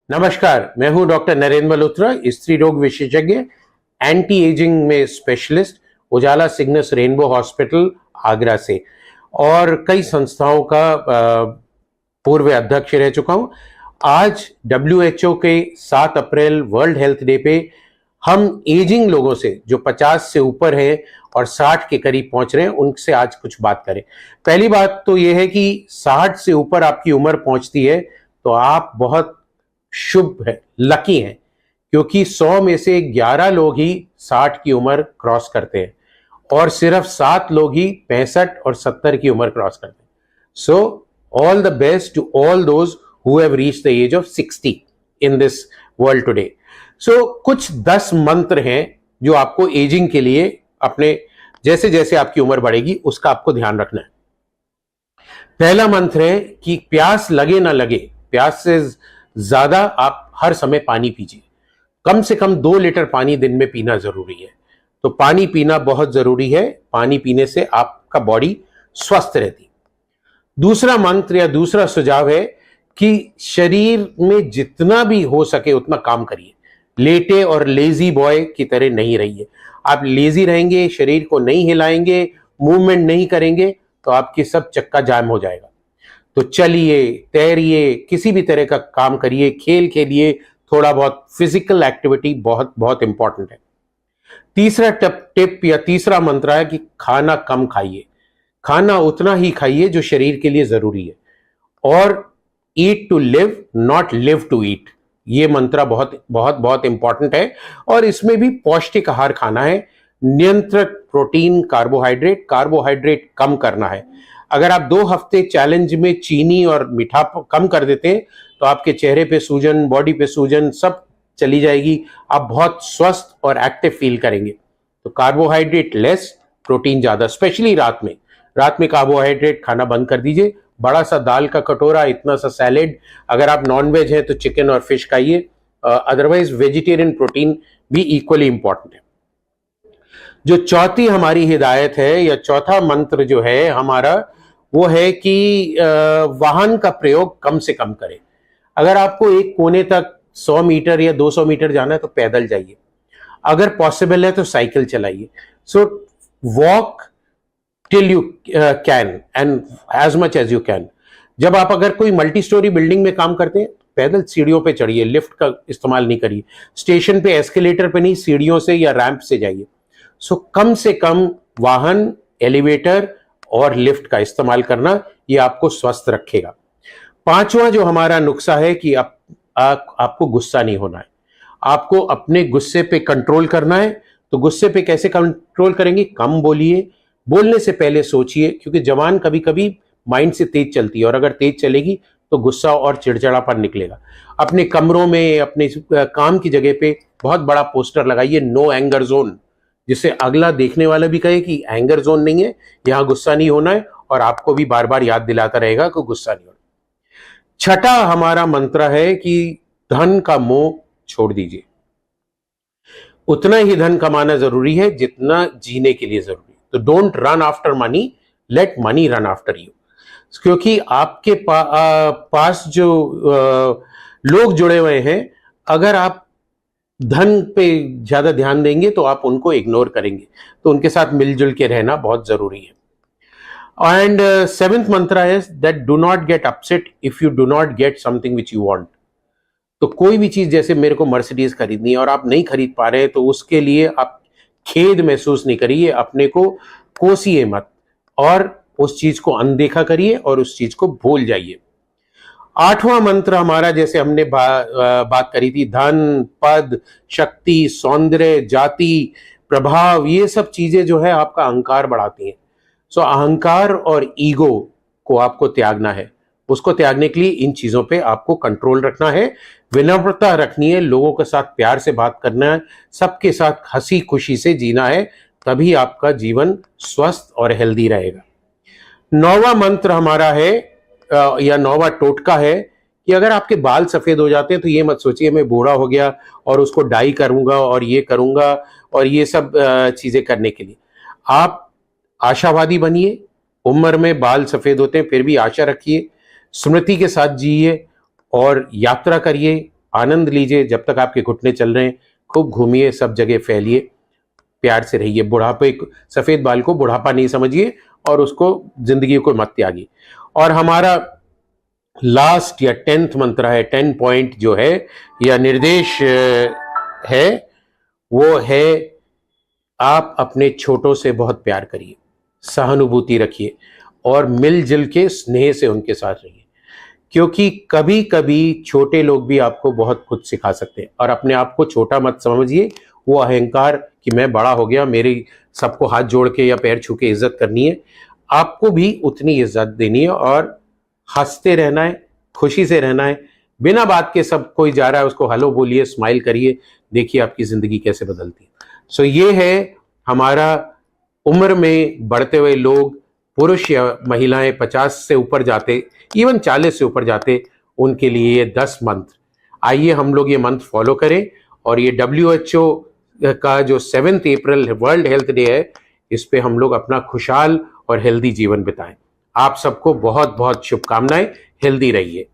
नमस्कार, मैं हूं डॉक्टर नरेंद्र मल्होत्रा, स्त्री रोग विशेषज्ञ, एंटी एजिंग में स्पेशलिस्ट, उजाला सिग्नस रेनबो हॉस्पिटल आगरा से और कई संस्थाओं का पूर्व अध्यक्ष रह चुका हूं। आज WHO के 7 अप्रैल वर्ल्ड हेल्थ डे पे हम एजिंग लोगों से जो 50 से ऊपर है और 60 के करीब पहुंच रहे हैं उनसे आज कुछ बात करें। पहली बात तो यह है कि 60 से ऊपर आपकी उम्र पहुंचती है तो आप बहुत शुभ है, लकी हैं, क्योंकि 100 में से 11 लोग ही 60 की उम्र क्रॉस करते हैं और सिर्फ 7 लोग ही 65 और 70 की उम्र क्रॉस करते हैं। So all the best to all those who have reached the age of 60 in this world today. सो कुछ 10 मंत्र हैं जो आपको एजिंग के लिए अपने जैसे जैसे आपकी उम्र बढ़ेगी उसका आपको ध्यान रखना है। पहला मंत्र है कि प्यास लगे ना लगे, प्यास से ज्यादा आप हर समय पानी पीजिए। कम से कम 2 लीटर पानी दिन में पीना जरूरी है। तो पानी पीना बहुत जरूरी है। पानी पीने से आपका बॉडी स्वस्थ रहती। दूसरा मंत्र या दूसरा सुझाव है कि शरीर में जितना भी हो सके उतना काम करिए। लेटे और लेजी बॉय की तरह नहीं रहिए। आप लेजी रहेंगे, शरीर को नहीं हिलाएंगे, मूवमेंट नहीं करेंगे तो आपकी सब चक्का जाम हो जाएगा। तो चलिए, तैरिए, किसी भी तरह का काम करिए, खेल खेलिए, थोड़ा बहुत फिजिकल एक्टिविटी बहुत बहुत इंपॉर्टेंट है। तीसरा टिप या तीसरा मंत्र है कि खाना कम खाइए। खाना उतना ही खाइए जो शरीर के लिए जरूरी है। और eat to live, not live to eat, ये मंत्र बहुत बहुत बहुत इंपॉर्टेंट है। और इसमें भी पौष्टिक आहार खाना है। नियंत्रित प्रोटीन, कार्बोहाइड्रेट कम करना है। अगर आप 2 हफ्ते चैलेंज में चीनी और मीठा कम कर देते हैं तो आपके चेहरे पे सूजन, बॉडी पे सूजन सब चली जाएगी। आप बहुत स्वस्थ और एक्टिव फील करेंगे। तो कार्बोहाइड्रेट लेस, प्रोटीन ज्यादा, स्पेशली रात में। रात में कार्बोहाइड्रेट खाना बंद कर दीजिए। बड़ा सा दाल का कटोरा, इतना सा सैलेड, अगर आप नॉन वेज हैं तो चिकन और फिश खाइए। अदरवाइज वेजिटेरियन प्रोटीन भी इक्वली इंपॉर्टेंट है। जो चौथी हमारी हिदायत है या चौथा मंत्र जो है हमारा, वो है कि वाहन का प्रयोग कम से कम करें। अगर आपको एक कोने तक 100 मीटर या 200 मीटर जाना है तो पैदल जाइए। अगर पॉसिबल है तो साइकिल चलाइए। So walk till you can and as much as you can. जब आप अगर कोई मल्टी स्टोरी बिल्डिंग में काम करते हैं पैदल सीढ़ियों पे चढ़िए, लिफ्ट का इस्तेमाल नहीं करिए। स्टेशन पे एस्केलेटर पे नहीं, सीढ़ियों से या रैंप से जाइए। सो कम से कम वाहन, एलिवेटर और लिफ्ट का इस्तेमाल करना, ये आपको स्वस्थ रखेगा। पांचवा जो हमारा नुस्खा है कि आपको गुस्सा नहीं होना है। आपको अपने गुस्से पे कंट्रोल करना है। तो गुस्से पे कैसे कंट्रोल करेंगे? कम बोलिए, बोलने से पहले सोचिए, क्योंकि जबान कभी कभी माइंड से तेज चलती है और अगर तेज चलेगी तो गुस्सा और चिड़चिड़ापन निकलेगा। अपने कमरों में, अपने काम की जगह पे बहुत बड़ा पोस्टर लगाइए, नो एंगर जोन, जिससे अगला देखने वाला भी कहे कि एंगर जोन नहीं है, यहां गुस्सा नहीं होना है, और आपको भी बार बार याद दिलाता रहेगा कि गुस्सा नहीं होना। छठा हमारा मंत्र है कि धन का मोह छोड़ दीजिए। उतना ही धन कमाना जरूरी है जितना जीने के लिए जरूरी है। तो don't run after money, late money run after you. क्योंकि आपके पास जो लोग जुड़े हुए हैं, अगर आप धन पे ज्यादा ध्यान देंगे तो आप उनको इग्नोर करेंगे। तो उनके साथ मिलजुल के रहना बहुत जरूरी है। एंड 7th मंत्र है that do not get upset if you do not get something which you want. तो कोई भी चीज, जैसे मेरे को मर्सिडीज खरीदनी है और आप नहीं खरीद पा रहे तो उसके लिए आप खेद महसूस नहीं करिए, अपने को कोसिए मत और उस चीज को अनदेखा करिए और उस चीज को भूल जाइए। 8वां मंत्र हमारा, जैसे हमने बात करी थी, धन, पद, शक्ति, सौंदर्य, जाति, प्रभाव, ये सब चीजें जो है आपका अहंकार बढ़ाती हैं। सो अहंकार और ईगो को आपको त्यागना है। उसको त्यागने के लिए इन चीजों पे आपको कंट्रोल रखना है, विनम्रता रखनी है, लोगों के साथ प्यार से बात करना है, सबके साथ हंसी खुशी से जीना है, तभी आपका जीवन स्वस्थ और हेल्दी रहेगा। 9वां मंत्र हमारा है या 9वां टोटका है कि अगर आपके बाल सफेद हो जाते हैं तो ये मत सोचिए मैं बूढ़ा हो गया और उसको डाई करूंगा और ये करूंगा और ये सब चीजें करने के लिए। आप आशावादी बनिए। उम्र में बाल सफेद होते हैं फिर भी आशा रखिए, स्मृति के साथ जिए और यात्रा करिए, आनंद लीजिए, जब तक आपके घुटने चल रहे हैं खूब घूमिए, सब जगह फैलिए, प्यार से रहिए। बुढ़ापे, सफेद बाल को बुढ़ापा नहीं समझिए और उसको जिंदगी को मत त्यागिए। और हमारा लास्ट या 10th मंत्र है, 10 पॉइंट जो है या निर्देश है, वो है आप अपने छोटों से बहुत प्यार करिए, सहानुभूति रखिए और मिलजुल के स्नेह से उनके साथ रहिए, क्योंकि कभी कभी छोटे लोग भी आपको बहुत कुछ सिखा सकते हैं। और अपने आप को छोटा मत समझिए, वो अहंकार कि मैं बड़ा हो गया, मेरी सबको हाथ जोड़ के या पैर छू के इज्जत करनी है, आपको भी उतनी इज्जत देनी है और हंसते रहना है, खुशी से रहना है। बिना बात के सब कोई जा रहा है उसको हेलो बोलिए, स्माइल करिए, देखिए आपकी जिंदगी कैसे बदलती है। सो ये है हमारा उम्र में बढ़ते हुए लोग, पुरुष या महिलाएं 50 से ऊपर जाते, इवन 40 से ऊपर जाते, उनके लिए ये 10 मंत्र। आइए हम लोग ये मंत्र फॉलो करें और ये WHO का जो 7 अप्रैल वर्ल्ड हेल्थ डे है, इस पे हम लोग अपना खुशहाल और हेल्दी जीवन बिताएं। आप सबको बहुत बहुत शुभकामनाएं, हेल्दी रहिए।